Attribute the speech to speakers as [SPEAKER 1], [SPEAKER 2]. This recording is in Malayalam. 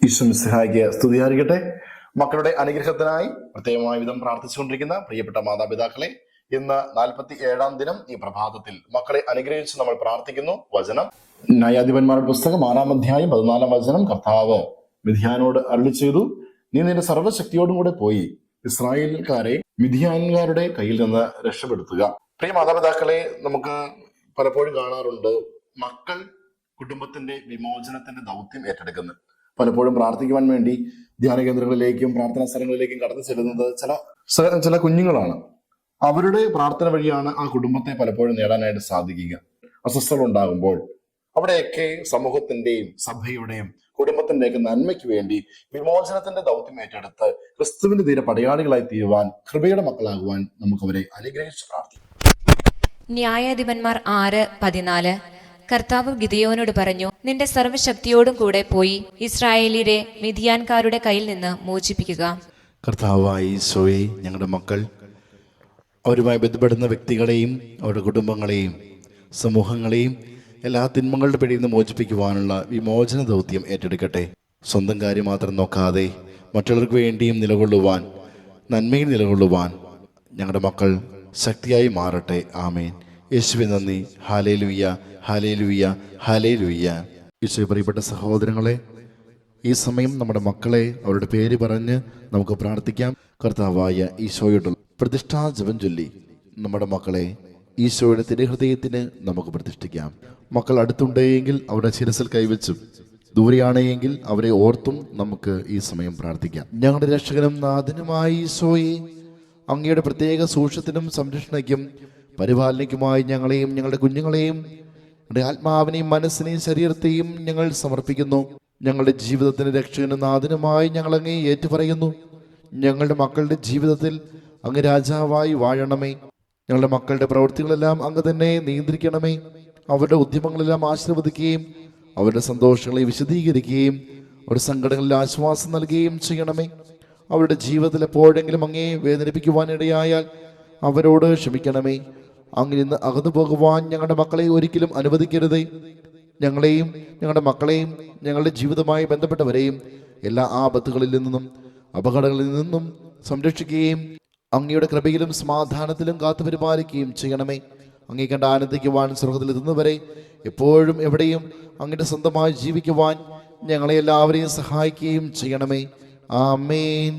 [SPEAKER 1] ഈശോ മിശിഹായ്ക്ക് സ്തുതിയായിരിക്കട്ടെ. മക്കളുടെ അനുഗ്രഹത്തിനായി പ്രത്യേകമായ വിധം പ്രാർത്ഥിച്ചുകൊണ്ടിരിക്കുന്ന പ്രിയപ്പെട്ട മാതാപിതാക്കളെ, ഇന്ന് 47-ാം ദിനം ഈ പ്രഭാതത്തിൽ മക്കളെ അനുഗ്രഹിച്ച് നമ്മൾ പ്രാർത്ഥിക്കുന്നു. വചനം ന്യായാധിപന്മാരുടെ പുസ്തകം 6-ാം അധ്യായം 14-ാം വചനം. കർത്താവ് മിദ്യാനോട് അരുളി ചെയ്തു, നീ നിന്റെ സർവ്വശക്തിയോടും കൂടെ പോയി ഇസ്രായേൽക്കാരെ മിദ്യാൻകാരുടെ കയ്യിൽ നിന്ന് രക്ഷപ്പെടുത്തുക. പ്രിയ മാതാപിതാക്കളെ, നമുക്ക് പലപ്പോഴും കാണാറുണ്ട് മക്കൾ കുടുംബത്തിന്റെ വിമോചനത്തിന്റെ ദൗത്യം ഏറ്റെടുക്കുന്നത്. പലപ്പോഴും പ്രാർത്ഥിക്കുവാൻ വേണ്ടി ധ്യാന കേന്ദ്രങ്ങളിലേക്കും പ്രാർത്ഥനാ സ്ഥലങ്ങളിലേക്കും കടന്നു ചെല്ലുന്നത് ചില കുഞ്ഞുങ്ങളാണ്. അവരുടെ പ്രാർത്ഥന വഴിയാണ് ആ കുടുംബത്തെ പലപ്പോഴും നേടാനായിട്ട് സാധിക്കുക. അസ്വസ്ഥത ഉണ്ടാകുമ്പോൾ അവിടെയൊക്കെ സമൂഹത്തിന്റെയും സഭയുടെയും കുടുംബത്തിന്റെയൊക്കെ നന്മയ്ക്ക് വേണ്ടി വിമോചനത്തിന്റെ ദൗത്യം ഏറ്റെടുത്ത് ക്രിസ്തുവിന്റെ തീരെ പടയാളികളായി തീരുവാൻ, കൃപയുടെ മക്കളാകുവാൻ നമുക്ക് അവരെ അനുഗ്രഹിച്ച് പ്രാർത്ഥിക്കാം.
[SPEAKER 2] ന്യായാധിപന്മാർ 6:14. കർത്താവ് ഗിദെയോനോട് പറഞ്ഞു, നിന്റെ സർവ്വശക്തിയോടും കൂടെ പോയി ഇസ്രായേലിലെ മിദ്യാൻകാരുടെ കയ്യിൽ നിന്ന് മോചിപ്പിക്കുക.
[SPEAKER 3] കർത്താവായ ഈശോയെ, ഞങ്ങളുടെ മക്കൾ അവരുമായി ബന്ധപ്പെടുന്ന വ്യക്തികളെയും അവരുടെ കുടുംബങ്ങളെയും സമൂഹങ്ങളെയും എല്ലാ തിന്മകളുടെ പിടിയിൽ നിന്ന് മോചിപ്പിക്കുവാനുള്ള വിമോചന ദൗത്യം ഏറ്റെടുക്കട്ടെ. സ്വന്തം കാര്യം മാത്രം നോക്കാതെ മറ്റുള്ളവർക്ക് വേണ്ടിയും നിലകൊള്ളുവാൻ, നന്മയിൽ നിലകൊള്ളുവാൻ ഞങ്ങളുടെ മക്കൾ ശക്തിയായി മാറട്ടെ. ആമേൻ. യേശുവേ നന്ദി. Hallelujah, hallelujah, hallelujah. ഈശോയെ, പ്രിയപ്പെട്ട സഹോദരങ്ങളെ, ഈ സമയം നമ്മുടെ മക്കളെ അവരുടെ പേര് പറഞ്ഞ് നമുക്ക് പ്രാർത്ഥിക്കാം. കർത്താവായ ഈശോയോടുള്ള പ്രതിഷ്ഠാ ജപം ചൊല്ലി നമ്മുടെ മക്കളെ ഈശോയുടെ തിരുഹൃദയത്തിന് നമുക്ക് പ്രതിഷ്ഠിക്കാം. മക്കൾ അടുത്തുണ്ടെങ്കിൽ അവരുടെ ശിരസിൽ കൈവച്ചും ദൂരെയാണെങ്കിൽ അവരെ ഓർത്തും നമുക്ക് ഈ സമയം പ്രാർത്ഥിക്കാം. ഞങ്ങളുടെ രക്ഷകനും നാഥനുമായ ഈശോയെ, അങ്ങയുടെ പ്രത്യേക സൂക്ഷ്യത്തിനും സംരക്ഷണയ്ക്കും പരിപാലനയ്ക്കുമായി ഞങ്ങളെയും ഞങ്ങളുടെ കുഞ്ഞുങ്ങളെയും ഞങ്ങളുടെ ആത്മാവിനെയും മനസ്സിനെയും ശരീരത്തെയും ഞങ്ങൾ സമർപ്പിക്കുന്നു. ഞങ്ങളുടെ ജീവിതത്തിന് രക്ഷകനും നാഥനുമായി ഞങ്ങൾ അങ്ങേ ഏറ്റുപറയുന്നു. ഞങ്ങളുടെ മക്കളുടെ ജീവിതത്തിൽ അങ്ങ് രാജാവായി വാഴണമേ. ഞങ്ങളുടെ മക്കളുടെ പ്രവൃത്തികളെല്ലാം അങ്ങ് തന്നെ നിയന്ത്രിക്കണമേ. അവരുടെ ഉദ്യമങ്ങളെല്ലാം ആശീർവദിക്കുകയും അവരുടെ സന്തോഷങ്ങളെ വിശദീകരിക്കുകയും അവരുടെ സങ്കടങ്ങളിൽ ആശ്വാസം നൽകുകയും ചെയ്യണമേ. അവരുടെ ജീവിതത്തിൽ എപ്പോഴെങ്കിലും അങ്ങേ വേദനിപ്പിക്കുവാനിടയായാൽ അവരോട് ക്ഷമിക്കണമേ. അങ്ങനെ ഇന്ന് അകന്നു പോകുവാൻ ഞങ്ങളുടെ മക്കളെ ഒരിക്കലും അനുവദിക്കരുതേ. ഞങ്ങളെയും ഞങ്ങളുടെ മക്കളെയും ഞങ്ങളുടെ ജീവിതവുമായി ബന്ധപ്പെട്ടവരെയും എല്ലാ ആപത്തുകളിൽ നിന്നും അപകടങ്ങളിൽ നിന്നും സംരക്ഷിക്കുകയും അങ്ങയുടെ കൃപയിലും സമാധാനത്തിലും കാത്തു പരിപാലിക്കുകയും ചെയ്യണമേ. അങ്ങേ കണ്ട് ആനന്ദിക്കുവാൻ സ്വർഗ്ഗത്തിലെത്തുന്നവരെ എപ്പോഴും എവിടെയും അങ്ങയുടെ സ്വന്തമായി ജീവിക്കുവാൻ ഞങ്ങളെ എല്ലാവരെയും സഹായിക്കുകയും ചെയ്യണമേ. ആമേൻ.